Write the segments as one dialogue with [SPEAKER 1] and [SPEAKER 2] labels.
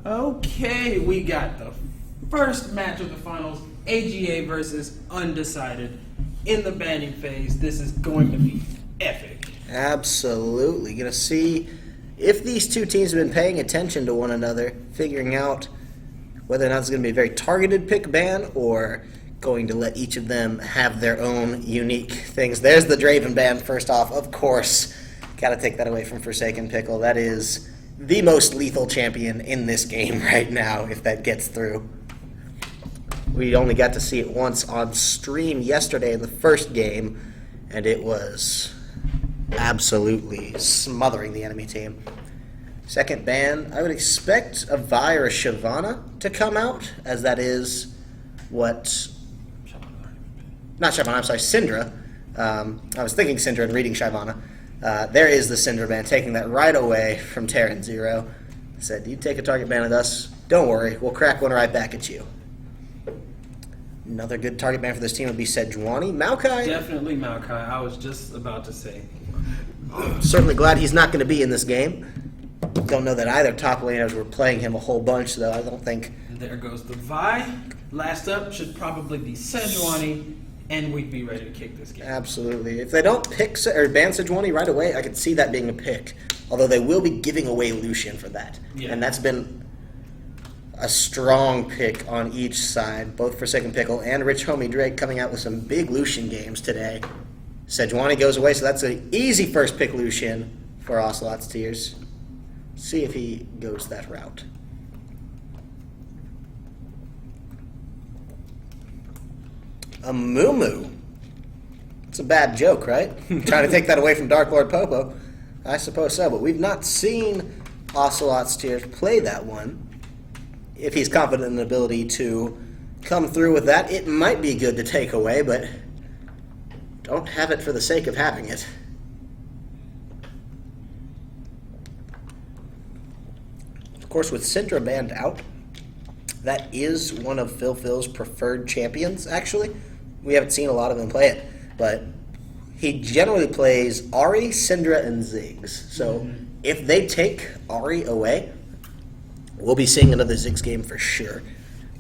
[SPEAKER 1] Okay, we got the first match of the finals, AGA versus Undecided. In the banning phase, this is going to be epic.
[SPEAKER 2] Absolutely. Going to see if these two teams have been paying attention to one another, figuring out whether or not it's going to be a very targeted pick ban or going to let each of them have their own unique things. There's the Draven ban, first off. Of course, got to take that away from Forsaken Pickle. That is the most lethal champion in this game right now, if that gets through. We only got to see it once on stream yesterday in the first game, and it was absolutely smothering the enemy team. Second ban, I would expect a Vi or a Shyvana to come out, as that is what... Not Shyvana, I'm sorry, Syndra. I was thinking Syndra and reading Shyvana. There is the Syndra ban, taking that right away from Terran Zero. Said, you take a target ban with us, don't worry, we'll crack one right back at you. Another good target ban for this team would be Sejuani. Maokai?
[SPEAKER 1] Definitely Maokai. I was just about to say.
[SPEAKER 2] Certainly glad he's not going to be in this game. Don't know that either top laners were playing him a whole bunch, though. I don't think.
[SPEAKER 1] And there goes the Vi. Last up should probably be Sejuani, and we'd be ready to kick this game.
[SPEAKER 2] Absolutely. If they don't pick or ban Sejuani right away, I could see that being a pick. Although they will be giving away Lucian for that. Yeah. And that's been a strong pick on each side, both Forsaken Pickle and Rich Homie Drake coming out with some big Lucian games today. Sejuani goes away, so that's an easy first pick Lucian for Ocelot's Tears. See if he goes that route. A Moo. It's a bad joke, right? Trying to take that away from Dark Lord Popo. I suppose so, but we've not seen Ocelot's Tears play that one. If he's confident in the ability to come through with that, it might be good to take away, but don't have it for the sake of having it. Of course, with Syndra banned out, that is one of Phil's preferred champions, actually. We haven't seen a lot of him play it, but he generally plays Ahri, Syndra, and Ziggs. So if they take Ahri away, we'll be seeing another Ziggs game for sure.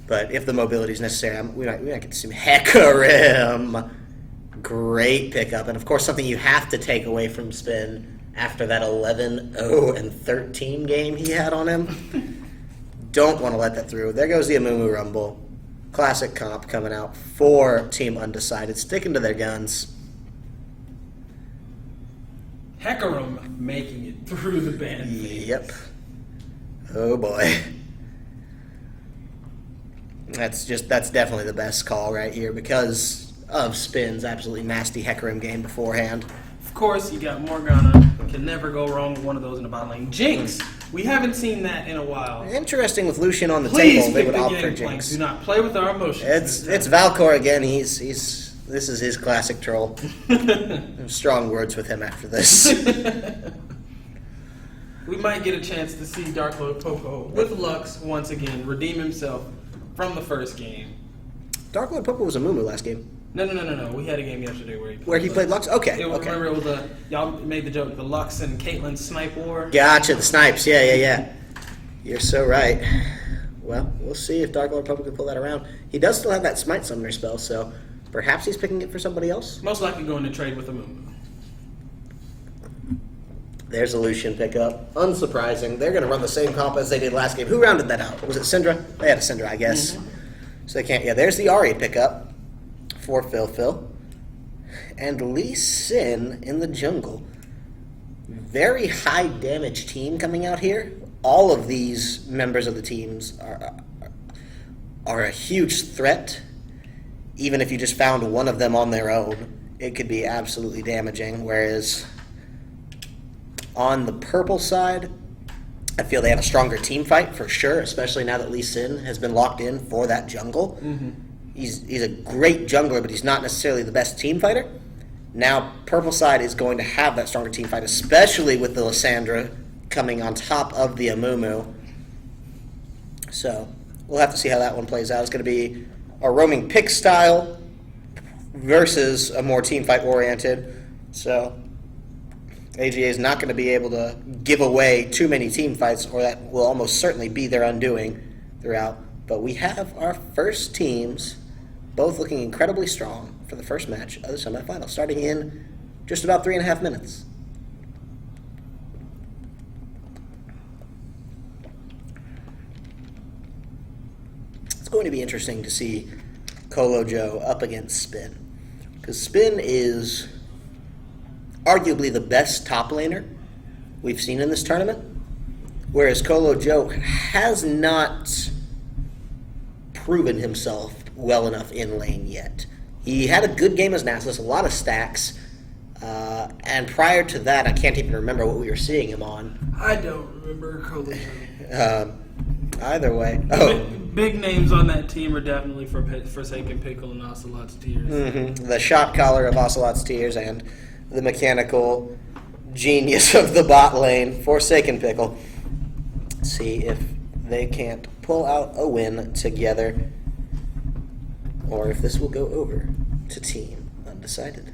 [SPEAKER 2] But if the mobility is necessary, we might get to see Hecarim. Great pickup. And, of course, something you have to take away from Spin after that 11-0-13 game he had on him. Don't want to let that through. There goes the Amumu Rumble. Classic comp coming out for Team Undecided, sticking to their guns.
[SPEAKER 1] Hecarim making it through the ban phase.
[SPEAKER 2] Yep. Oh boy. That's definitely the best call right here because of Spin's absolutely nasty Hecarim game beforehand.
[SPEAKER 1] Of course, you got Morgana. Can never go wrong with one of those in the bot lane. Jinx! We haven't seen that in a while.
[SPEAKER 2] Interesting with Lucian on the table, they would opt for Jinx.
[SPEAKER 1] Do not play with our emotions.
[SPEAKER 2] It's Valcor again. This is his classic troll. Strong words with him after this.
[SPEAKER 1] We might get a chance to see Dark Lord Popo with Lux once again redeem himself from the first game.
[SPEAKER 2] Dark Lord Popo was a Mumu last game.
[SPEAKER 1] No. We had a game yesterday
[SPEAKER 2] where he played Lux? Okay.
[SPEAKER 1] Remember it was y'all made the joke, the Lux and Caitlyn snipe war?
[SPEAKER 2] Gotcha, the snipes. Yeah. You're so right. Well, we'll see if Dark Lord Popo can pull that around. He does still have that Smite Summoner spell, so perhaps he's picking it for somebody else?
[SPEAKER 1] Most likely going to trade with a Mumu.
[SPEAKER 2] There's a Lucian pickup. Unsurprising. They're going to run the same comp as they did last game. Who rounded that out? Was it Syndra? They had a Syndra, I guess. So they can't... Yeah, there's the Ahri pickup for Phil. And Lee Sin in the jungle. Very high damage team coming out here. All of these members of the teams are a huge threat. Even if you just found one of them on their own, it could be absolutely damaging. Whereas on the purple side, I feel they have a stronger team fight for sure, especially now that Lee Sin has been locked in for that jungle. He's a great jungler, but he's not necessarily the best team fighter. Now, purple side is going to have that stronger team fight, especially with the Lissandra coming on top of the Amumu. So we'll have to see how that one plays out. It's going to be a roaming pick style versus a more team fight oriented. So AGA is not going to be able to give away too many team fights, or that will almost certainly be their undoing throughout. But we have our first teams both looking incredibly strong for the first match of the semifinals, starting in just about 3.5 minutes. It's going to be interesting to see Colo Joe up against Spin, because Spin is arguably the best top laner we've seen in this tournament, whereas Colo Joe has not proven himself well enough in lane yet. He had a good game as Nasus, a lot of stacks, and prior to that, I can't even remember what we were seeing him on.
[SPEAKER 1] I don't remember Colo Joe.
[SPEAKER 2] Either way.
[SPEAKER 1] Big names on that team are definitely Forsaken Pickle and Ocelot's Tears.
[SPEAKER 2] Mm-hmm. The shot caller of Ocelot's Tears and the mechanical genius of the bot lane, Forsaken Pickle. See if they can't pull out a win together, or if this will go over to Team Undecided.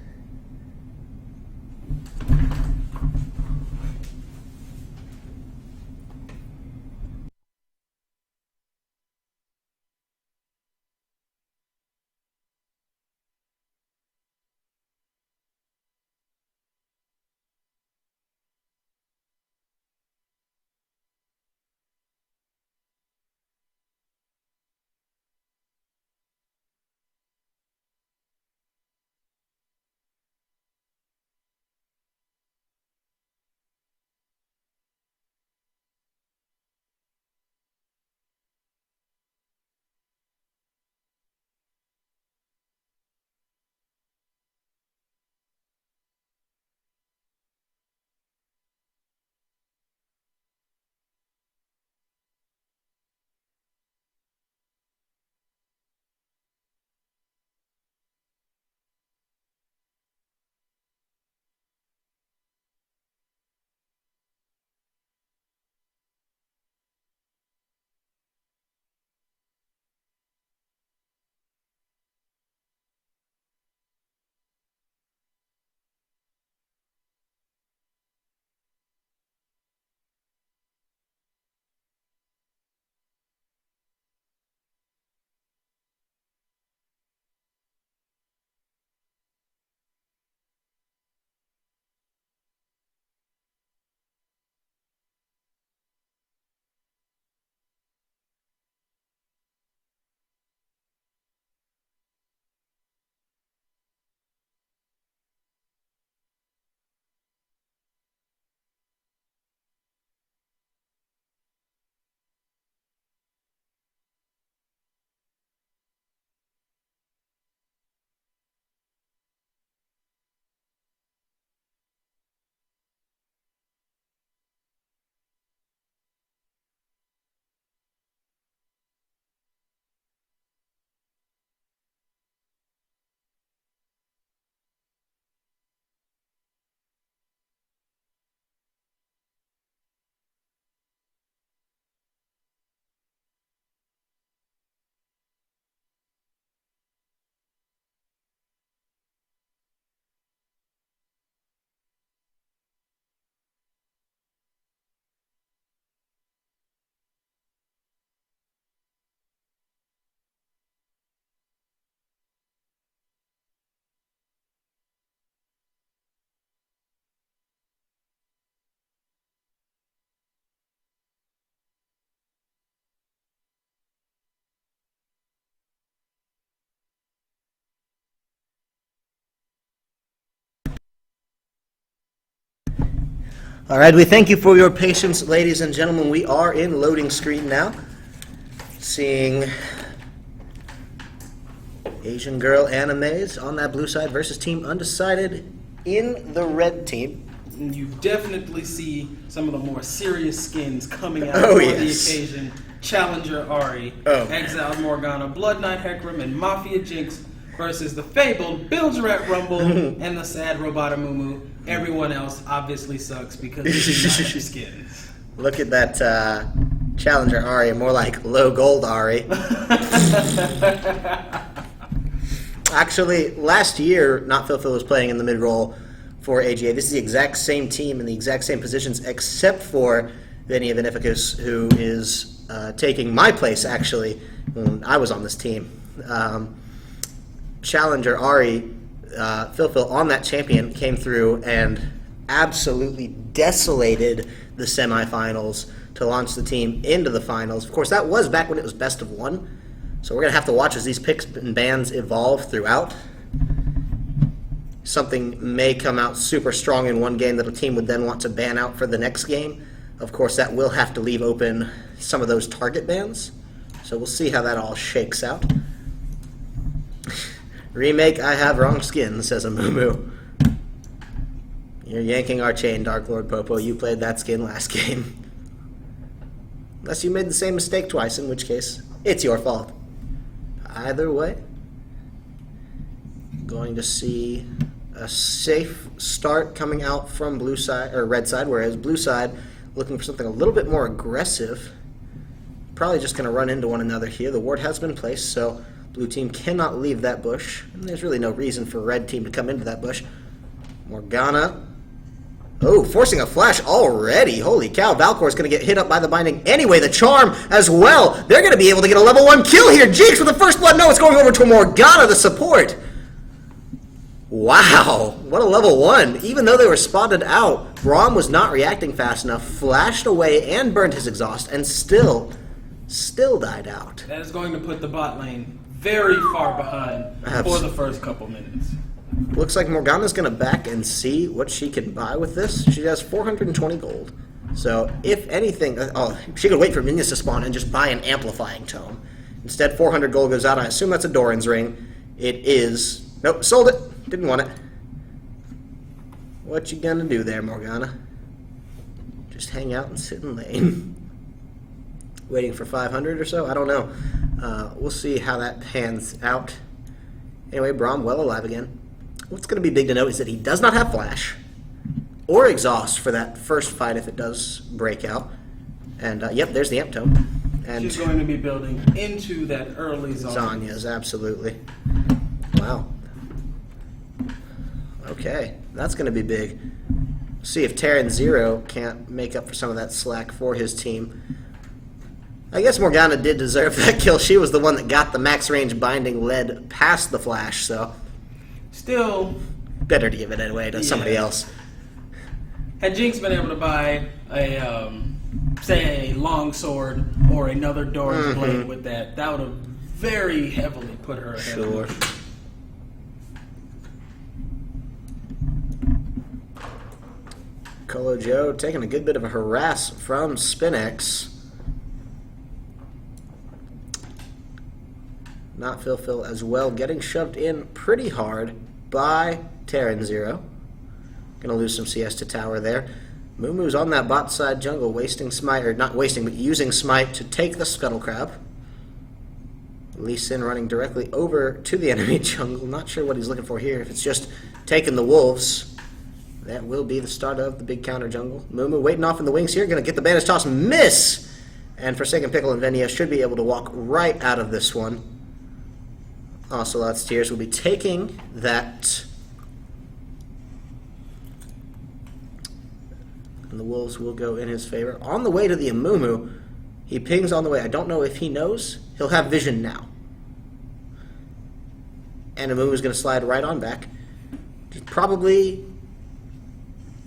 [SPEAKER 2] All right, we thank you for your patience, ladies and gentlemen. We are in loading screen now, seeing Asian Girl Animes on that blue side versus Team Undecided in the red team.
[SPEAKER 1] You definitely see some of the more serious skins coming out
[SPEAKER 2] Oh,
[SPEAKER 1] for
[SPEAKER 2] yes.
[SPEAKER 1] the occasion. Challenger Ari, Exiled Morgana, Blood Knight Hecarim, and Mafia Jinx versus the fabled Bildrat Rumble and the sad Robotamumu. Everyone else obviously sucks because they did not have skins.
[SPEAKER 2] Look at that Challenger Ari, more like low gold Ari. Actually, last year, Not Phil was playing in the mid-roll for AGA. This is the exact same team in the exact same positions, except for Vinny Vinificus, who is taking my place, actually, when I was on this team. Challenger Ari, Phil on that champion, came through and absolutely desolated the semifinals to launch the team into the finals. Of course, that was back when it was best of one, so we're going to have to watch as these picks and bans evolve throughout. Something may come out super strong in one game that a team would then want to ban out for the next game. Of course, that will have to leave open some of those target bans, so we'll see how that all shakes out. Remake, I have wrong skin, says a Moo. You're yanking our chain, Dark Lord Popo. You played that skin last game. Unless you made the same mistake twice, in which case, it's your fault. Either way, going to see a safe start coming out from blue side or red side, whereas blue side looking for something a little bit more aggressive. Probably just going to run into one another here. The ward has been placed, so blue team cannot leave that bush. And there's really no reason for red team to come into that bush. Morgana. Oh, forcing a flash already. Holy cow, Valkor's going to get hit up by the binding anyway. The charm as well. They're going to be able to get a level 1 kill here. Jinx with the first blood. No, it's going over to Morgana, the support. Wow, what a level 1. Even though they were spotted out, Braum was not reacting fast enough, flashed away and burned his exhaust, and still died out.
[SPEAKER 1] That is going to put the bot lane very far behind for the first couple minutes.
[SPEAKER 2] Looks like Morgana's going to back and see what she can buy with this. She has 420 gold. So, if anything, she could wait for minions to spawn and just buy an amplifying tome. Instead, 400 gold goes out. I assume that's a Doran's ring. It is. Nope, sold it. Didn't want it. What you gonna do there, Morgana? Just hang out and sit in lane. Waiting for 500 or so? I don't know. We'll see how that pans out. Anyway, Braum well alive again. What's going to be big to note is that he does not have flash or exhaust for that first fight if it does break out. And, yep, there's the amp tome. And
[SPEAKER 1] she's going to be building into that early
[SPEAKER 2] Zhonya's, absolutely. Wow. Okay, that's going to be big. See if Terran Zero can't make up for some of that slack for his team. I guess Morgana did deserve that kill. She was the one that got the max range binding led past the flash, so
[SPEAKER 1] still
[SPEAKER 2] better to give it away to somebody else.
[SPEAKER 1] Had Jinx been able to buy a say a long sword or another Doran's blade with that, that would have very heavily put her ahead.
[SPEAKER 2] Sure. Colo Joe taking a good bit of a harass from Spinex. Not Phil as well, getting shoved in pretty hard by Terran Zero. Gonna lose some CS to tower there. Moomoo's on that bot side jungle, wasting smite, or not wasting, but using smite to take the Scuttle Crab. Lee Sin running directly over to the enemy jungle. Not sure what he's looking for here. If it's just taking the wolves, that will be the start of the big counter jungle. Moomoo waiting off in the wings here, gonna get the bandage toss, miss! And Forsaken Pickle and Venia should be able to walk right out of this one. Ocelot's Tears will be taking that. And the wolves will go in his favor. On the way to the Amumu, he pings on the way. I don't know if he knows. He'll have vision now. And Amumu's going to slide right on back. Probably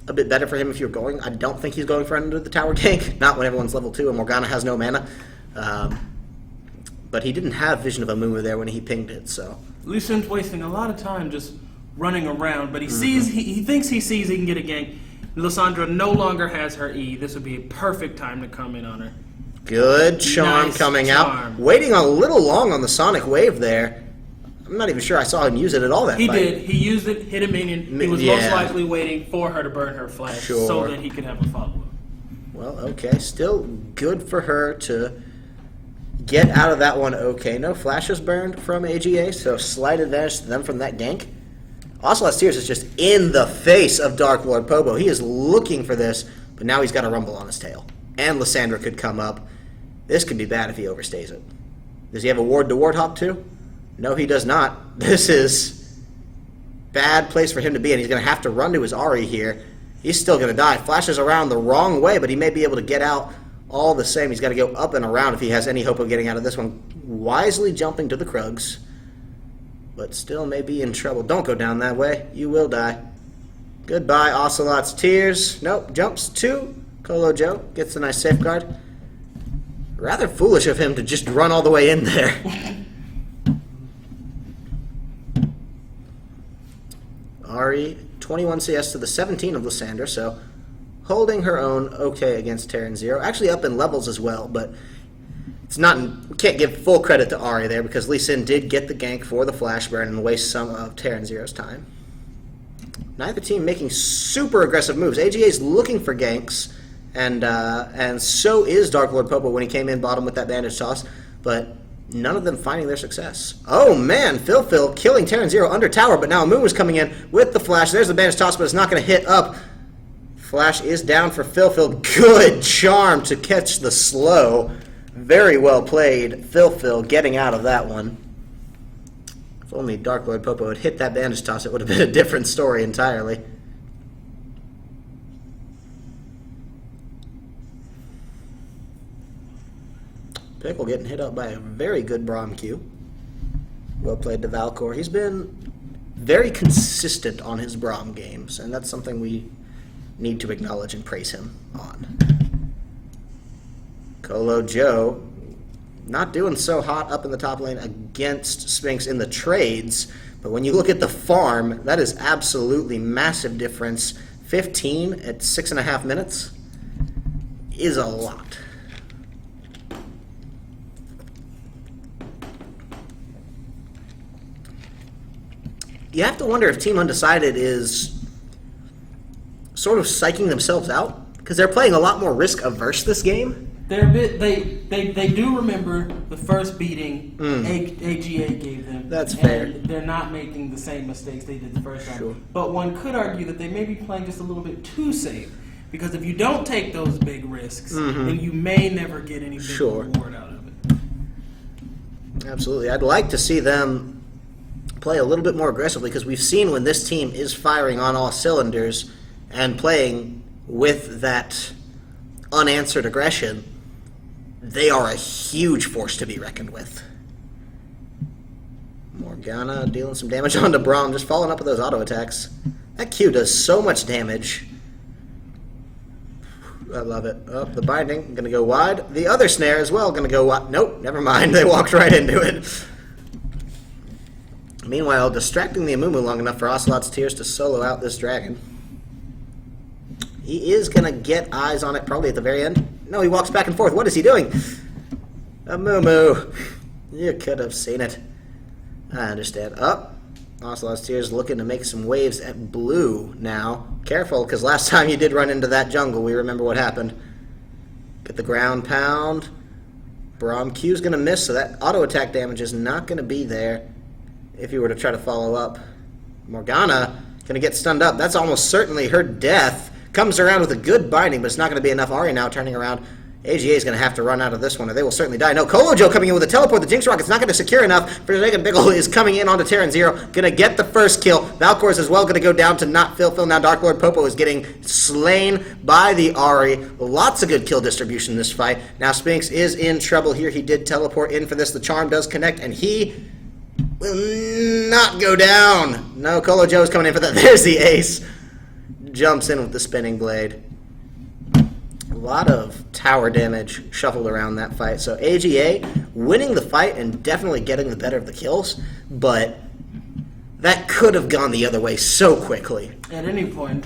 [SPEAKER 2] a bit better for him if you're going. I don't think he's going for under the tower gank. Not when everyone's level 2 and Morgana has no mana. But he didn't have vision of Amumu there when he pinged it, so.
[SPEAKER 1] Lee Sin's wasting a lot of time just running around, but he sees, he thinks he sees he can get a gank. Lysandra no longer has her E. This would be a perfect time to come in on her.
[SPEAKER 2] Good charm
[SPEAKER 1] Nice
[SPEAKER 2] coming
[SPEAKER 1] charm.
[SPEAKER 2] out. Waiting a little long on the Sonic Wave there. I'm not even sure I saw him use it at all that
[SPEAKER 1] He
[SPEAKER 2] fight.
[SPEAKER 1] did. He used it, hit a minion. He was most likely waiting for her to burn her flash so
[SPEAKER 2] Sure.
[SPEAKER 1] that he could have a follow-up.
[SPEAKER 2] Well, okay. Still good for her to get out of that one okay. No flashes burned from AGA, so slight advantage to them from that gank. Ocelot's Tears is just in the face of Dark Lord Pobo. He is looking for this, but now he's got a rumble on his tail. And Lysandra could come up. This could be bad if he overstays it. Does he have a ward to Warthog too? No, he does not. This is bad place for him to be, and he's going to have to run to his Ari here. He's still going to die. Flashes around the wrong way, but he may be able to get out all the same. He's got to go up and around if he has any hope of getting out of this one. Wisely jumping to the Krugs, but still may be in trouble. Don't go down that way. You will die. Goodbye, Ocelot's Tears. Nope, jumps to Colo Joe. Gets a nice safeguard. Rather foolish of him to just run all the way in there. Ari, 21 CS to the 17 of Lysandra, so holding her own okay against Terran Zero. Actually up in levels as well, but it's not. We can't give full credit to Ari there because Lee Sin did get the gank for the flash burn and waste some of Terran Zero's time. Neither team making super aggressive moves. AGA's looking for ganks, and so is Dark Lord Popo when he came in bottom with that bandage toss, but none of them finding their success. Oh man, Phil killing Terran Zero under tower, but now Moon was coming in with the flash. There's the bandage toss, but it's not going to hit up. Flash is down for Phil. Good charm to catch the slow. Very well played, Phil getting out of that one. If only Dark Lord Popo had hit that bandage toss, it would have been a different story entirely. Pickle getting hit up by a very good Braum Q. Well played to Valcor. He's been very consistent on his Braum games, and that's something we need to acknowledge and praise him on. Colo Joe not doing so hot up in the top lane against Spinks in the trades, but when you look at the farm, that is absolutely massive difference. 15 at 6.5 minutes is a lot. You have to wonder if Team Undecided is sort of psyching themselves out because they're playing a lot more risk averse this game.
[SPEAKER 1] They're a bit. They do remember the first beating AGA gave them.
[SPEAKER 2] That's fair.
[SPEAKER 1] And they're not making the same mistakes they did the first time.
[SPEAKER 2] Sure.
[SPEAKER 1] But one could argue that they may be playing just a little bit too safe because if you don't take those big risks, then you may never get any big reward out of it.
[SPEAKER 2] Absolutely, I'd like to see them play a little bit more aggressively because we've seen when this team is firing on all cylinders and playing with that unanswered aggression, they are a huge force to be reckoned with. Morgana dealing some damage onto Braum, just following up with those auto attacks. That Q does so much damage. I love it. Oh, the binding, going to go wide. The other snare as well, going to go wide. Nope, never mind. They walked right into it. Meanwhile, distracting the Amumu long enough for Ocelot's Tears to solo out this dragon. He is going to get eyes on it probably at the very end. No, he walks back and forth. What is he doing? Amumu. You could have seen it. I understand. Up. Ocelot's Tears looking to make some waves at blue now. Careful, because last time you did run into that jungle, we remember what happened. Get the ground pound. Braum Q's going to miss, so that auto attack damage is not going to be there if he were to try to follow up. Morgana going to get stunned up. That's almost certainly her death. Comes around with a good binding, but it's not going to be enough. Ari now turning around. AGA is going to have to run out of this one, or they will certainly die. No, Colo Joe coming in with a teleport. The Jinx Rocket's not going to secure enough. Dragon Bickle is coming in onto Terran Zero. Going to get the first kill. Valcor's as well going to go down to not Phil. Now Dark Lord Popo is getting slain by the Ari. Lots of good kill distribution in this fight. Now Spinks is in trouble here. He did teleport in for this. The charm does connect, and he will not go down. No, Colo Joe is coming in for that. There's the ace. Jumps in with the spinning blade. A lot of tower damage shuffled around that fight. So AGA winning the fight and definitely getting the better of the kills, but that could have gone the other way so quickly.
[SPEAKER 1] At any point.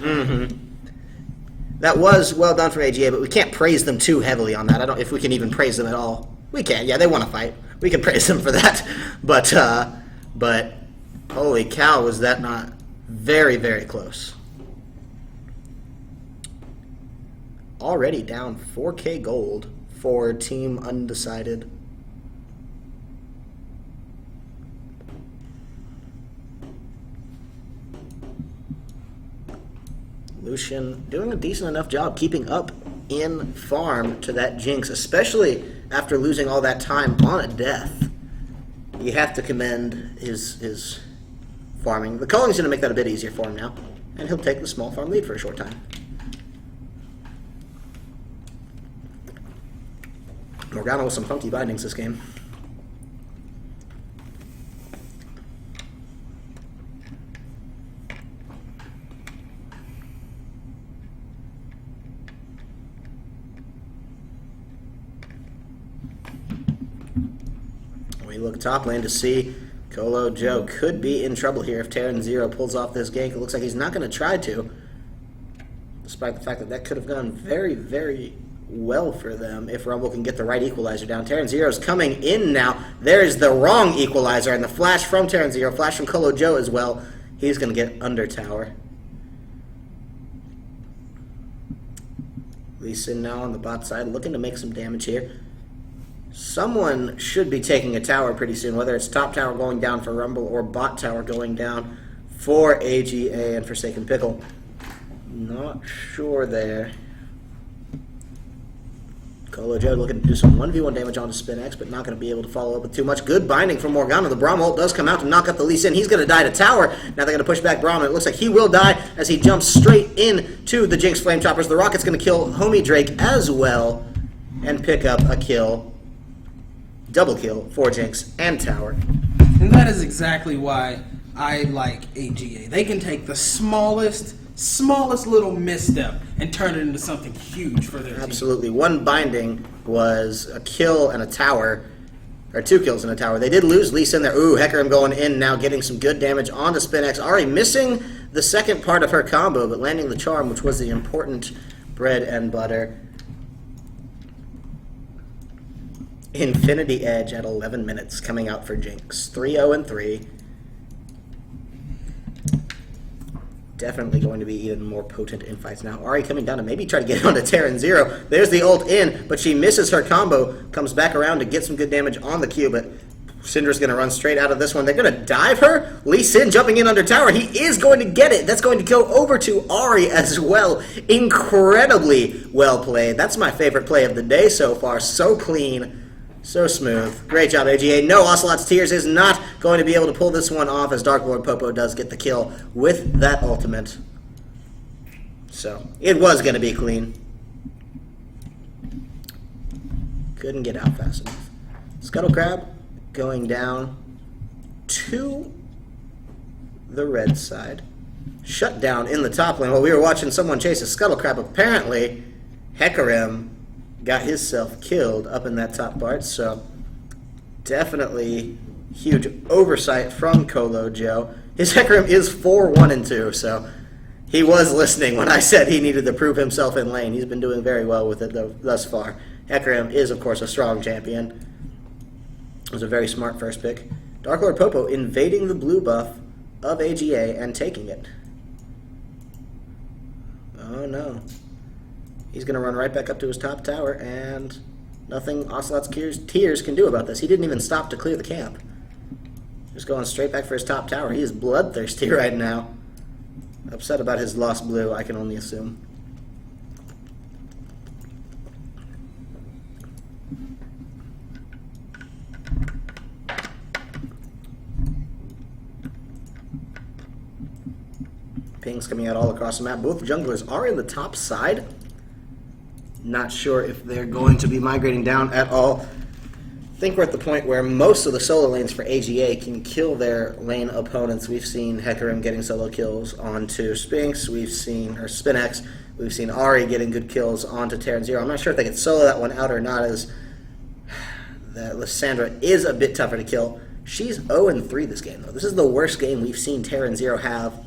[SPEAKER 2] That was well done from AGA, but we can't praise them too heavily on that. I don't if we can even praise them at all. We can. Yeah, they won a fight. We can praise them for that. But holy cow, was that not very, very close. Already down 4K gold for Team Undecided. Lucian doing a decent enough job keeping up in farm to that Jinx, especially after losing all that time on a death. You have to commend his farming. The culling's going to make that a bit easier for him now, and he'll take the small farm lead for a short time. Morgana with some funky bindings this game. We look top lane to see Colo Joe could be in trouble here if Terran Zero pulls off this gank. It looks like he's not going to try to, despite the fact that that could have gone very, very well for them if Rumble can get the right equalizer down. Terran Zero's coming in now. There's the wrong equalizer, and the flash from Terran Zero, flash from Colo Joe as well. He's going to get under tower. Lee Sin now on the bot side, looking to make some damage here. Someone should be taking a tower pretty soon, whether it's top tower going down for Rumble or bot tower going down for AGA and Forsaken Pickle. Not sure there. Colo Joe looking to do some 1v1 damage onto SpinX, but not going to be able to follow up with too much. Good binding from Morgana. The Braum ult does come out to knock out the Lee Sin. He's going to die to tower. Now they're going to push back Braum, and it looks like he will die as he jumps straight into the Jinx Flame Choppers. The Rocket's going to kill Homie Drake as well and pick up a kill. Double kill for Jinx and tower.
[SPEAKER 1] And that is exactly why I like AGA. They can take the smallest little misstep and turn it into something huge for their team.
[SPEAKER 2] Absolutely. One binding was a kill and a tower, or 2 kills and a tower. They did lose Lee Sin there. Ooh, Hecarim going in now, getting some good damage onto SpinX. Ahri missing the second part of her combo, but landing the charm, which was the important bread and butter. Infinity Edge at 11 minutes coming out for Jinx. 3-0-3. Definitely going to be even more potent in fights now. Ahri coming down to maybe try to get onto Terran Zero. There's the ult in, but she misses her combo. Comes back around to get some good damage on the Q, but Syndra's going to run straight out of this one. They're going to dive her. Lee Sin jumping in under tower. He is going to get it. That's going to go over to Ahri as well. Incredibly well played. That's my favorite play of the day so far. So clean. So smooth. Great job, AGA. No, Ocelot's Tears is not going to be able to pull this one off as Dark Lord Popo does get the kill with that ultimate. So, it was going to be clean. Couldn't get out fast enough. Scuttle Crab going down to the red side. Shut down in the top lane while we were watching someone chase a Scuttle Crab. Apparently, Hecarim got himself killed up in that top part, so definitely huge oversight from Colo Joe. His Hecarim is 4-1-2, so he was listening when I said he needed to prove himself in lane. He's been doing very well with it thus far. Hecarim is, of course, a strong champion. It was a very smart first pick. Dark Lord Popo invading the blue buff of AGA and taking it. Oh no. He's going to run right back up to his top tower, and nothing Ocelot's Tears can do about this. He didn't even stop to clear the camp. Just going straight back for his top tower. He is bloodthirsty right now. Upset about his lost blue, I can only assume. Pings coming out all across the map. Both junglers are in the top side. Not sure if they're going to be migrating down at all. I think we're at the point where most of the solo lanes for AGA can kill their lane opponents. We've seen Hecarim getting solo kills onto Spinx. We've seen, or SpinX. We've seen Ahri getting good kills onto Terran Zero. I'm not sure if they can solo that one out or not, as that Lysandra is a bit tougher to kill. She's 0-3 this game, though. This is the worst game we've seen Terran Zero have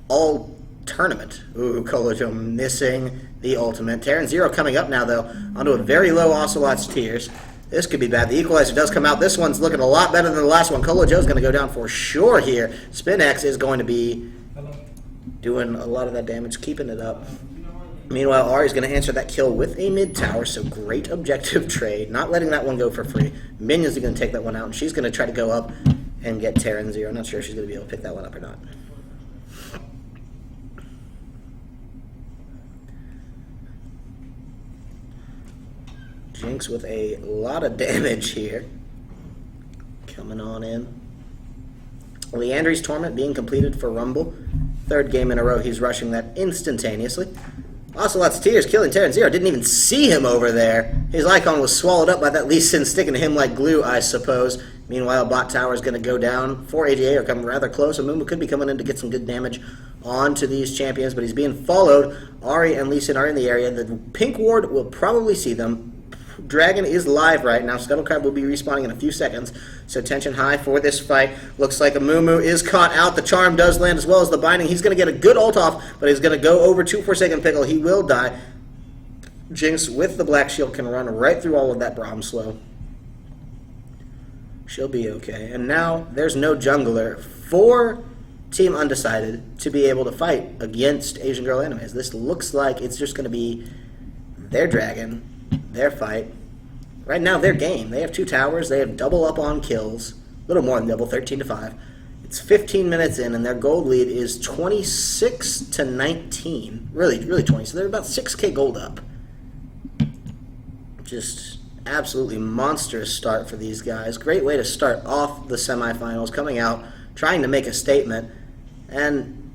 [SPEAKER 2] all tournament. Ooh, Colo Joe missing the ultimate. Terran Zero coming up now, though, onto a very low Ocelot's Tears. This could be bad. The equalizer does come out. This one's looking a lot better than the last one. Colo Joe's going to go down for sure here. SpinX is going to be doing a lot of that damage, keeping it up. Meanwhile, Ahri's going to answer that kill with a mid tower, so great objective trade. Not letting that one go for free. Minions are going to take that one out, and she's going to try to go up and get Terran Zero. Not sure if she's going to be able to pick that one up or not. Jinx with a lot of damage here. Coming on in. Leandry's Torment being completed for Rumble. Third game in a row, he's rushing that instantaneously. Ocelot's Tears killing Terran Zero. Didn't even see him over there. His icon was swallowed up by that Lee Sin, sticking to him like glue, I suppose. Meanwhile, Bot Tower is going to go down. 4 AGA are coming rather close. Amumu could be coming in to get some good damage onto these champions, but he's being followed. Ari and Lee Sin are in the area. The Pink Ward will probably see them. Dragon is live right now. Scuttlecrab will be respawning in a few seconds, so tension high for this fight. Looks like Amumu is caught out. The charm does land as well as the binding. He's going to get a good ult off, but he's going to go over to Forsaken Pickle. He will die. Jinx with the Black Shield can run right through all of that Braum slow. She'll be okay. And now there's no jungler for Team Undecided to be able to fight against Asian Girl Animes. This looks like it's just going to be their dragon, their fight. Right now, their game. They have 2 towers. They have double up on kills. A little more than double, 13-5. It's 15 minutes in, and their gold lead is 26-19. Really 20. So they're about 6k gold up. Just absolutely monstrous start for these guys. Great way to start off the semifinals, coming out, trying to make a statement. And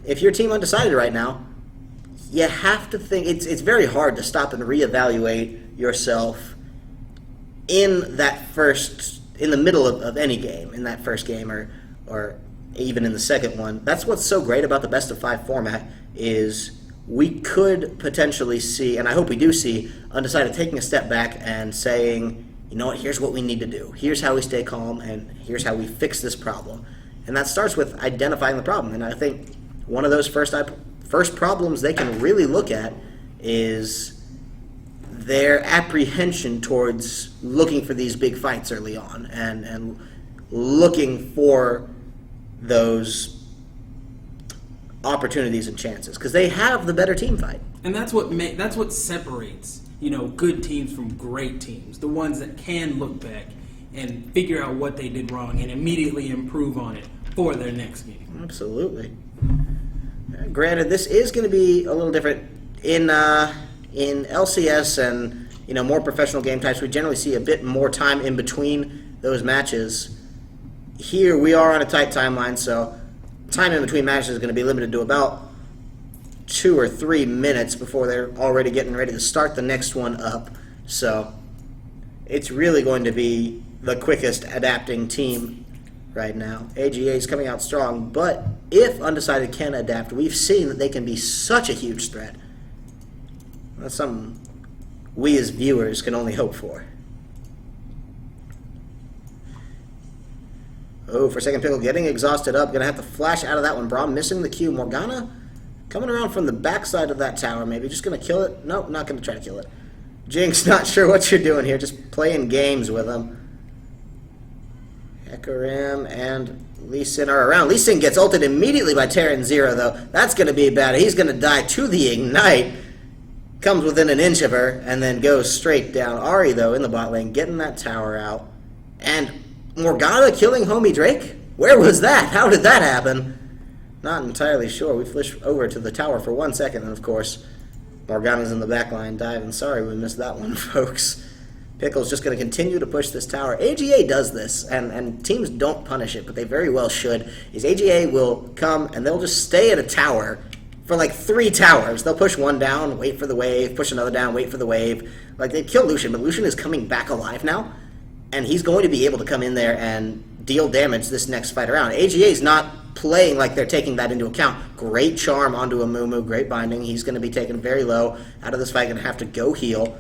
[SPEAKER 2] if you're Team Undecided right now, you have to think it's very hard to stop and reevaluate yourself in the middle of any game, in that first game or even in the second one. That's what's so great about the best of 5 format is we could potentially see, and I hope we do see, Undecided taking a step back and saying, you know what, here's what we need to do. Here's how we stay calm, and here's how we fix this problem. And that starts with identifying the problem. And I think one of those first problems they can really look at is their apprehension towards looking for these big fights early on and looking for those opportunities and chances, because they have the better team fight.
[SPEAKER 1] And that's what separates, good teams from great teams. The ones that can look back and figure out what they did wrong and immediately improve on it for their next game.
[SPEAKER 2] Absolutely. Granted, this is going to be a little different in LCS and more professional game types. We generally see a bit more time in between those matches. Here we are on a tight timeline, so time in between matches is going to be limited to about 2 or 3 minutes before they're already getting ready to start the next one up. So it's really going to be the quickest adapting team right now. AGA is coming out strong, but if Undecided can adapt, we've seen that they can be such a huge threat. That's something we as viewers can only hope for. Oh, Forsaken Pickle getting exhausted up. Gonna have to flash out of that one. Braum missing the Q. Morgana coming around from the backside of that tower, maybe. Just gonna kill it. Nope, not gonna try to kill it. Jinx, not sure what you're doing here. Just playing games with him. Hecarim and Lee Sin are around. Lee Sin gets ulted immediately by Terran Zero, though. That's gonna be bad. He's gonna die to the Ignite. Comes within an inch of her and then goes straight down. Ari, though, in the bot lane, getting that tower out. And Morgana killing homie Drake? Where was that? How did that happen? Not entirely sure. We flish over to the tower for 1 second, and of course, Morgana's in the backline diving. Sorry we missed that one, folks. Pickle's just going to continue to push this tower. AGA does this, and teams don't punish it, but they very well should. Is AGA will come, and they'll just stay at a tower for like 3 towers. They'll push one down, wait for the wave, push another down, wait for the wave. Like, they killed Lucian, but Lucian is coming back alive now, and he's going to be able to come in there and deal damage this next fight around. AGA is not playing like they're taking that into account. Great charm onto Amumu, great binding. He's going to be taken very low out of this fight, going to have to go heal.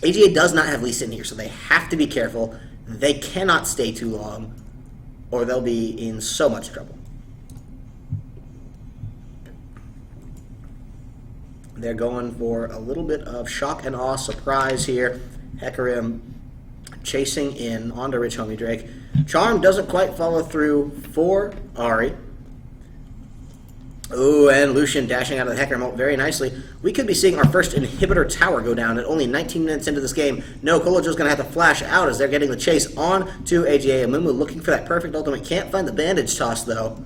[SPEAKER 2] AGA does not have Lee Sin here, so they have to be careful. They cannot stay too long, or they'll be in so much trouble. They're going for a little bit of shock and awe surprise here. Hecarim chasing in onto Rich Homie Drake. Charm doesn't quite follow through for Ari. Ooh, and Lucian dashing out of the Hecarim ult very nicely. We could be seeing our first inhibitor tower go down at only 19 minutes into this game. No, Kolojo's going to have to flash out as they're getting the chase on to AGA. Amumu looking for that perfect ultimate. Can't find the bandage toss, though.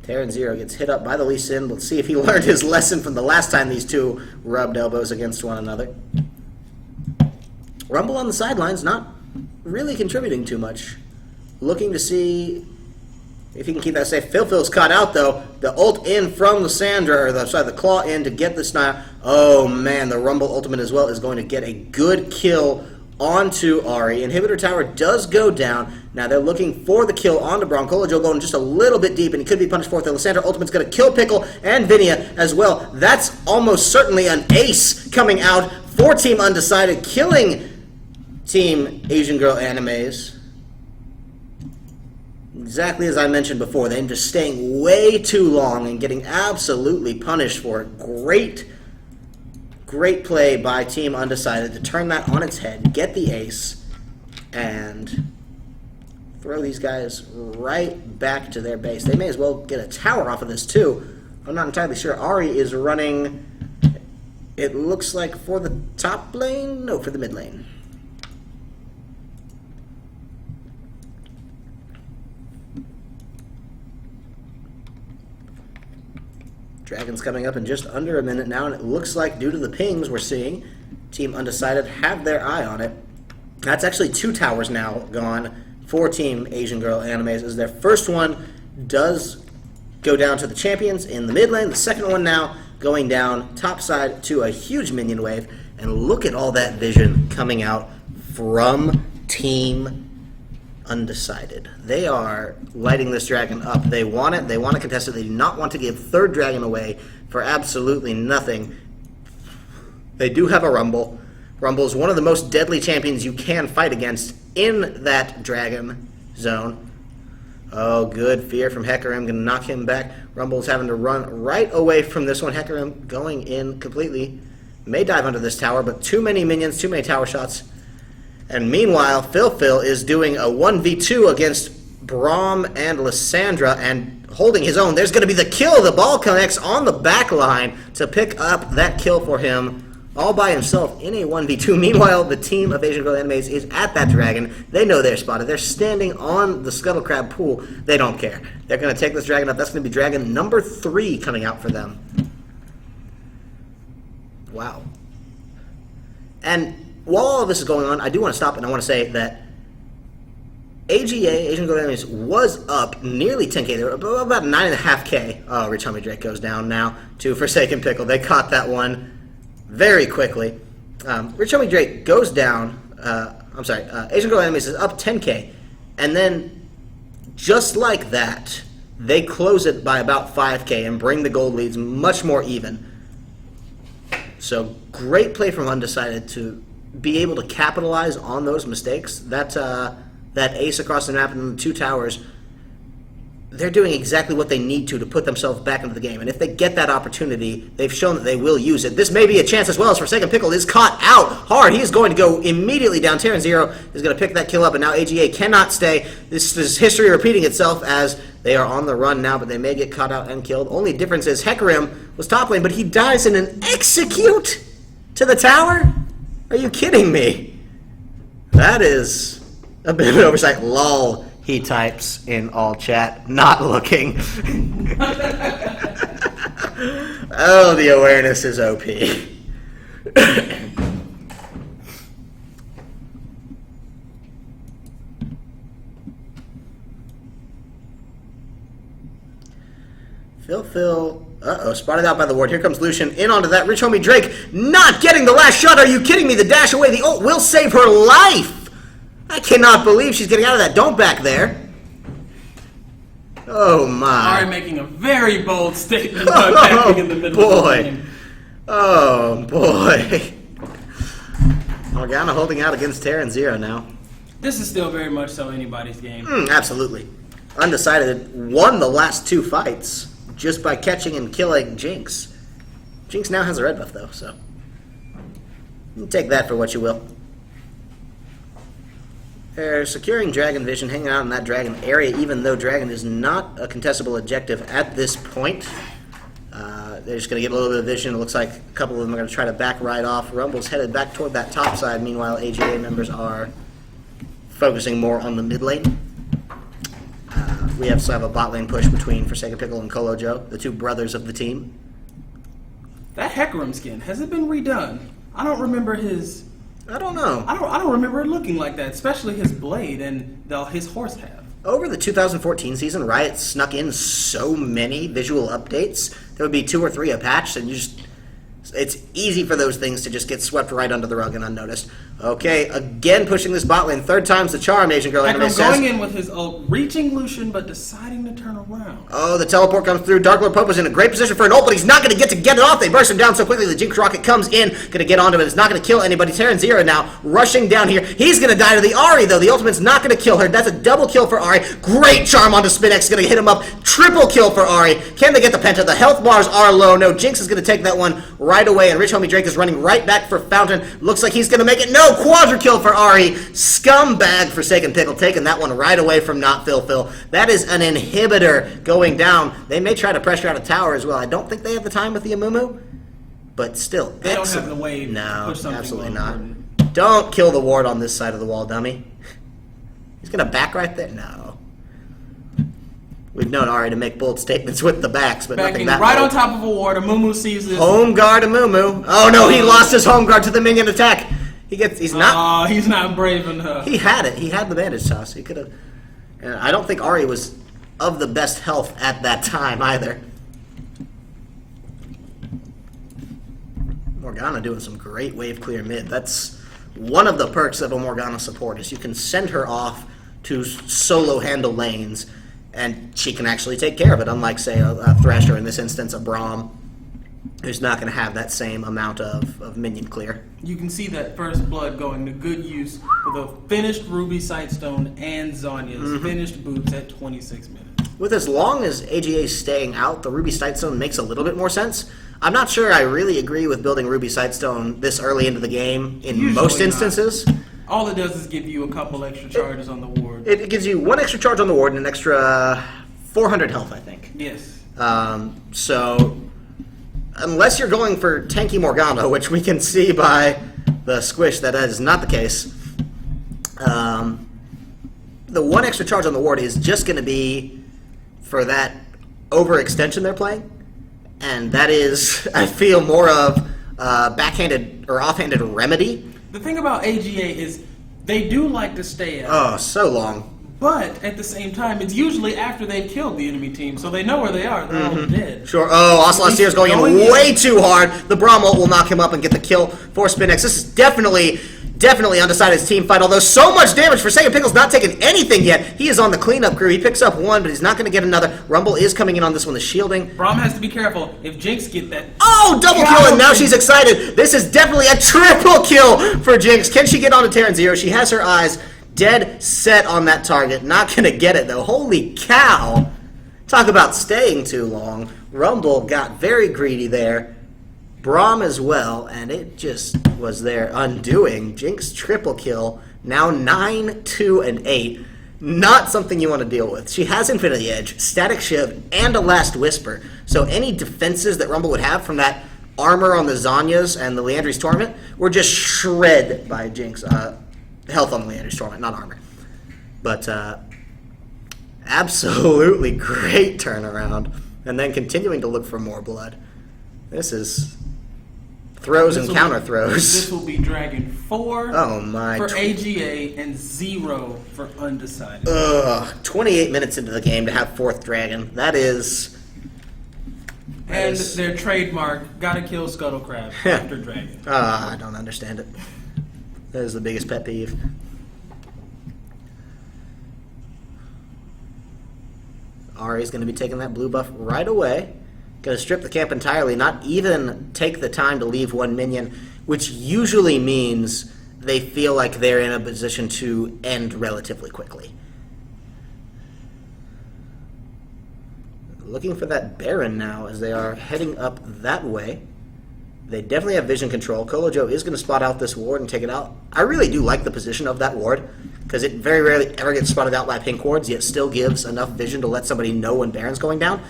[SPEAKER 2] Terran Zero gets hit up by the Lee Sin. Let's see if he learned his lesson from the last time these two rubbed elbows against one another. Rumble on the sidelines, not really contributing too much looking to see if he can keep that safe. Phil's caught out, though. The ult in from Lysandra, or the claw in to get this now. Oh, man, the Rumble ultimate as well is going to get a good kill onto Ahri. Inhibitor tower does go down. Now they're looking for the kill onto Braum. Kolojo going just a little bit deep, and he could be punished for it. The Lysandra ultimate's going to kill Pickle and Vinia as well. That's almost certainly an ace coming out for Team Undecided, killing Team Asian Girl Animes. Exactly as I mentioned before, them just staying way too long and getting absolutely punished for it. Great play by Team Undecided to turn that on its head, get the ace, and throw these guys right back to their base. They may as well get a tower off of this too. I'm not entirely sure. Ahri is running, it looks like, for the top lane? No, for the mid lane. Dragon's coming up in just under a minute now, and it looks like, due to the pings we're seeing, Team Undecided have their eye on it. That's actually 2 towers now gone for Team Asian Girl Animes, as their first one does go down to the champions in the mid lane. The second one now going down topside to a huge minion wave. And look at all that vision coming out from Team Undecided. They are lighting this dragon up. They want it. They want to contest it. They do not want to give third dragon away for absolutely nothing. They do have a Rumble. Rumble is one of the most deadly champions you can fight against in that dragon zone. Oh, good fear from Hecarim. Going to knock him back. Rumble's having to run right away from this one. Hecarim going in completely. May dive under this tower, but too many minions, too many tower shots. And meanwhile, Phil is doing a 1v2 against Braum and Lysandra and holding his own. There's going to be the kill. The ball connects on the back line to pick up that kill for him all by himself in a 1v2. Meanwhile, the team of Asian Girl Animes is at that dragon. They know they're spotted. They're standing on the Scuttle Crab pool. They don't care. They're going to take this dragon up. That's going to be dragon number 3 coming out for them. Wow. And while all of this is going on, I do want to stop and I want to say that AGA, Asian Girl Animes, was up nearly 10k. They were about 9.5k. Oh, Rich Homie Drake goes down now to Forsaken Pickle. They caught that one very quickly. Rich Homie Drake goes down. Asian Girl Animes is up 10k. And then, just like that, they close it by about 5k and bring the gold leads much more even. So, great play from Undecided to be able to capitalize on those mistakes. That ace across the map and the 2 towers, they're doing exactly what they need to put themselves back into the game. And if they get that opportunity, they've shown that they will use it. This may be a chance as well, as Forsaken Pickle is caught out hard. He is going to go immediately down. Terran Zero is going to pick that kill up, and now AGA cannot stay. This is history repeating itself as they are on the run now, but they may get caught out and killed. Only difference is Hecarim was top lane, but he dies in an execute to the tower? Are you kidding me? That is a bit of an oversight. Lol, he types in all chat, not looking. Oh, the awareness is OP. Phil, spotted out by the ward. Here comes Lucian in onto that. Rich Homie Drake not getting the last shot. Are you kidding me? The dash away. The ult will save her life. I cannot believe she's getting out of that. Don't back there. Oh, my.
[SPEAKER 1] Ahri making a very bold statement about backing in the middle of the game.
[SPEAKER 2] Oh, boy. Morgana holding out against Terran Zero now.
[SPEAKER 1] This is still very much so anybody's game.
[SPEAKER 2] Absolutely. Undecided won the last 2 fights just by catching and killing Jinx. Jinx now has a red buff, though, so you take that for what you will. They're securing Dragon Vision, hanging out in that Dragon area, even though Dragon is not a contestable objective at this point. They're just going to get a little bit of vision. It looks like a couple of them are going to try to back right off. Rumble's headed back toward that top side. Meanwhile, AGA members are focusing more on the mid lane. We also have a bot lane push between Forsaken Pickle and Kolojo, the 2 brothers of the team.
[SPEAKER 1] That Hecarim skin, has it been redone? I don't remember
[SPEAKER 2] I don't know.
[SPEAKER 1] I don't remember it looking like that, especially his blade and his horse have.
[SPEAKER 2] Over the 2014 season, Riot snuck in so many visual updates. There would be 2 or 3 a patch, and it's easy for those things to just get swept right under the rug and unnoticed. Okay, again pushing this bot lane. 3rd time's the charm, Asian Girl Anime says.
[SPEAKER 1] Going in with his ult, reaching Lucian, but deciding to turn around.
[SPEAKER 2] Oh, the teleport comes through. Dark Lord Pope is in a great position for an ult, but he's not going to get it off. They burst him down so quickly. The Jinx Rocket comes in, going to get onto him. It's not going to kill anybody. Terran Zero now rushing down here. He's going to die to the Ahri, though. The ultimate's not going to kill her. That's a double kill for Ahri. Great charm onto Spinx. Going to hit him up. Triple kill for Ahri. Can they get the Penta? The health bars are low. No, Jinx is going to take that one right away, and Rich Homie Drake is running right back for Fountain. Looks like he's going to make it. No, quadra kill for Ahri. Scumbag Forsaken Pickle taking that one right away from Not Phil. That is an inhibitor going down. They may try to pressure out a tower as well. I don't think they have the time with the Amumu, but still.
[SPEAKER 1] They don't have the wave.
[SPEAKER 2] No,
[SPEAKER 1] to push something
[SPEAKER 2] absolutely
[SPEAKER 1] low.
[SPEAKER 2] not. Don't kill the ward on this side of the wall, dummy. He's going to back right there? No. We've known Ahri to make bold statements with the backs, but
[SPEAKER 1] Backing
[SPEAKER 2] nothing that
[SPEAKER 1] right
[SPEAKER 2] bold.
[SPEAKER 1] on top of a ward. Amumu sees this.
[SPEAKER 2] Home guard Amumu. Oh no, he lost his home guard to the minion attack. He's not.
[SPEAKER 1] Oh, he's not brave enough.
[SPEAKER 2] He had it. He had the bandage toss. He could have. I don't think Ahri was of the best health at that time either. Morgana doing some great wave clear mid. That's one of the perks of a Morgana support is you can send her off to solo handle lanes, and she can actually take care of it. Unlike, say, a Thresh or in this instance a Braum, who's not going to have that same amount of minion clear.
[SPEAKER 1] You can see that first blood going to good use with a finished Ruby Sightstone and Zonya's finished boots at 26 minutes.
[SPEAKER 2] With as long as AGA is staying out, the Ruby Sightstone makes a little bit more sense. I'm not sure I really agree with building Ruby Sightstone this early into the game in
[SPEAKER 1] Usually
[SPEAKER 2] most
[SPEAKER 1] not.
[SPEAKER 2] instances.
[SPEAKER 1] All it does is give you a couple extra charges on the ward.
[SPEAKER 2] It gives you 1 extra charge on the ward and an extra 400 health, I think.
[SPEAKER 1] Yes.
[SPEAKER 2] So, unless you're going for tanky Morgana, which we can see by the squish that is not the case, the 1 extra charge on the ward is just going to be for that overextension they're playing. And that is, I feel, more of backhanded or offhanded remedy.
[SPEAKER 1] The thing about AGA is they do like to stay out.
[SPEAKER 2] Oh, so long.
[SPEAKER 1] But at the same time, it's usually after they've killed the enemy team, so they know where they are. They're all dead.
[SPEAKER 2] Sure. Oh, Ocelot Seer is going in way too hard. The Braum ult will knock him up and get the kill for Spinx. This is definitely Undecided's team fight, although so much damage. Forsaken Pickle's not taking anything yet. He is on the cleanup crew. He picks up 1, but he's not going to get another. Rumble is coming in on this one, the shielding.
[SPEAKER 1] Braum has to be careful. If Jinx get that...
[SPEAKER 2] Oh, double kill, and now she's excited. This is definitely a triple kill for Jinx. Can she get onto Terran Zero? She has her eyes dead set on that target. Not going to get it, though. Holy cow. Talk about staying too long. Rumble got very greedy there. Braum as well, and it just was their undoing. Jinx triple kill, now 9, 2, and 8. Not something you want to deal with. She has Infinity Edge, Static Shiv, and a Last Whisper. So any defenses that Rumble would have from that armor on the Zonyas and the Leandry's Torment were just shred by Jinx. Health on the Leandry's Torment, not armor. But absolutely great turnaround. And then continuing to look for more blood. This is... throws and counter throws.
[SPEAKER 1] This will be Dragon 4 for AGA and 0 for Undecided.
[SPEAKER 2] 28 minutes into the game to have 4th Dragon. That is...
[SPEAKER 1] And their trademark, gotta kill Scuttle Crab after Dragon.
[SPEAKER 2] I don't understand it. That is the biggest pet peeve. Ahri's going to be taking that blue buff right away. Going to strip the camp entirely, not even take the time to leave 1 minion, which usually means they feel like they're in a position to end relatively quickly. Looking for that Baron now as they are heading up that way. They definitely have vision control. Kolojo is going to spot out this ward and take it out. I really do like the position of that ward, because it very rarely ever gets spotted out by pink wards, yet still gives enough vision to let somebody know when Baron's going down.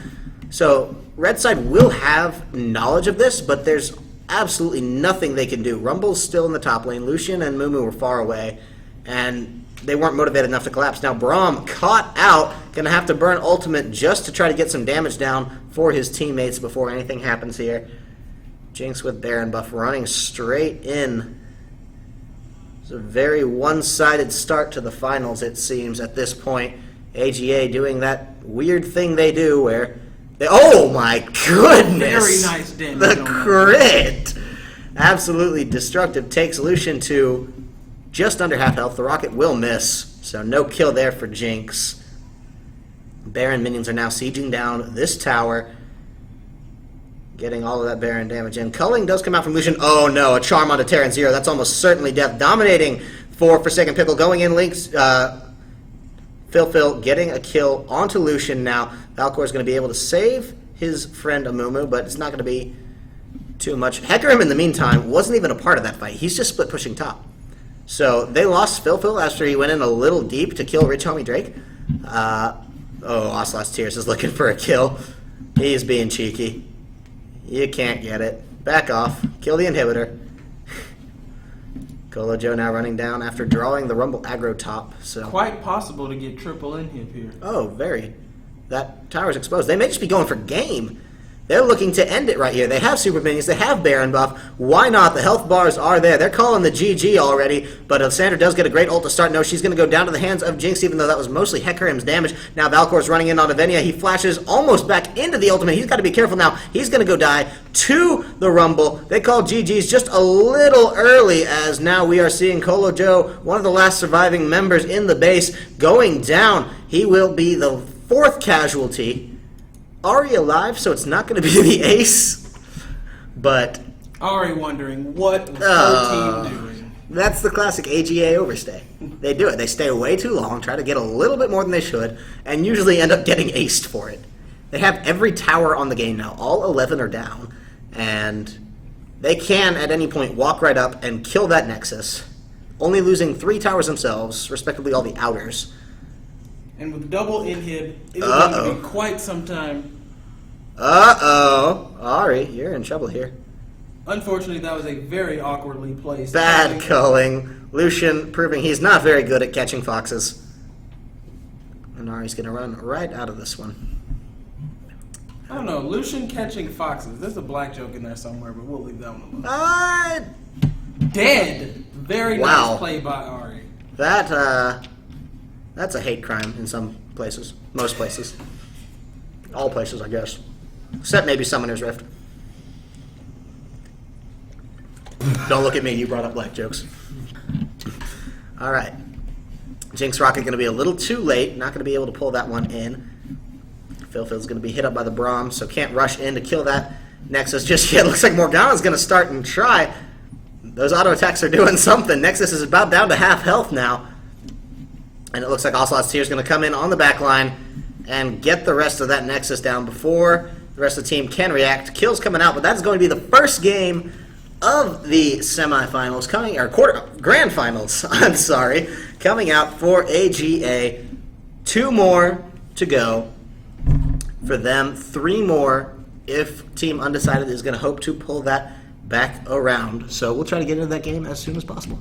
[SPEAKER 2] So, red side will have knowledge of this, but there's absolutely nothing they can do. Rumble's still in the top lane. Lucian and Mumu were far away, and they weren't motivated enough to collapse. Now, Braum caught out, going to have to burn ultimate just to try to get some damage down for his teammates before anything happens here. Jinx with Baron buff running straight in. It's a very one-sided start to the finals, it seems, at this point. AGA doing that weird thing they do where they... Oh my goodness!
[SPEAKER 1] Very nice damage.
[SPEAKER 2] The crit! Absolutely destructive. Takes Lucian to just under half health. The rocket will miss, so no kill there for Jinx. Baron minions are now sieging down this tower, getting all of that Baron damage in. Culling does come out from Lucian. Oh no, a charm onto Terran Zero. That's almost certainly death. Dominating for Forsaken Pickle. Going in, Link's Phil getting a kill onto Lucian now. Valkor is going to be able to save his friend Amumu, but it's not going to be too much. Hecarim, in the meantime, wasn't even a part of that fight. He's just split pushing top. So they lost Phil after he went in a little deep to kill Rich Homie Drake. Ocelot's Tears is looking for a kill. He's being cheeky. You can't get it. Back off. Kill the inhibitor. Colo Joe now running down after drawing the Rumble aggro top. So
[SPEAKER 1] quite possible to get triple inhib here.
[SPEAKER 2] Oh, very. That tower's exposed. They may just be going for game. They're looking to end it right here. They have super minions. They have Baron buff. Why not? The health bars are there. They're calling the GG already, but Sandra does get a great ult to start. No, she's going to go down to the hands of Jinx, even though that was mostly Hecarim's damage. Now Valkor's running in on Avenia. He flashes almost back into the ultimate. He's got to be careful now. He's going to go die to the Rumble. They call GG's just a little early, as now we are seeing Colo Joe, one of the last surviving members in the base, going down. He will be the fourth casualty. Ari alive, so it's not going to be the ace, but...
[SPEAKER 1] Ari wondering, what was her team doing?
[SPEAKER 2] That's the classic AGA overstay. They do it. They stay way too long, try to get a little bit more than they should, and usually end up getting aced for it. They have every tower on the game now. All 11 are down, and they can, at any point, walk right up and kill that Nexus, only losing 3 towers themselves, respectively all the outers.
[SPEAKER 1] And with double inhib, it's going to be quite some time.
[SPEAKER 2] Ari, you're in trouble here.
[SPEAKER 1] Unfortunately, that was a very awkwardly placed.
[SPEAKER 2] Bad culling. Lucian proving he's not very good at catching foxes. And Ari's going to run right out of this one.
[SPEAKER 1] I don't know. Lucian catching foxes. There's a black joke in there somewhere, but we'll leave that one alone. Dead. Very nice play by Ari.
[SPEAKER 2] That's a hate crime in some places. Most places. All places, I guess. Except maybe Summoner's Rift. Don't look at me, you brought up black jokes. Alright. Jinx Rocket going to be a little too late. Not going to be able to pull that one in. Phil's going to be hit up by the Braum, so can't rush in to kill that Nexus just yet. Looks like Morgana's going to start and try. Those auto attacks are doing something. Nexus is about down to half health now. And it looks like Ocelot's Tear is going to come in on the back line and get the rest of that Nexus down before the rest of the team can react. Kills coming out, but that's going to be the first game of the semifinals coming, or grand finals, I'm sorry, coming out for AGA. 2 more to go for them. 3 more if Team Undecided is going to hope to pull that back around. So we'll try to get into that game as soon as possible.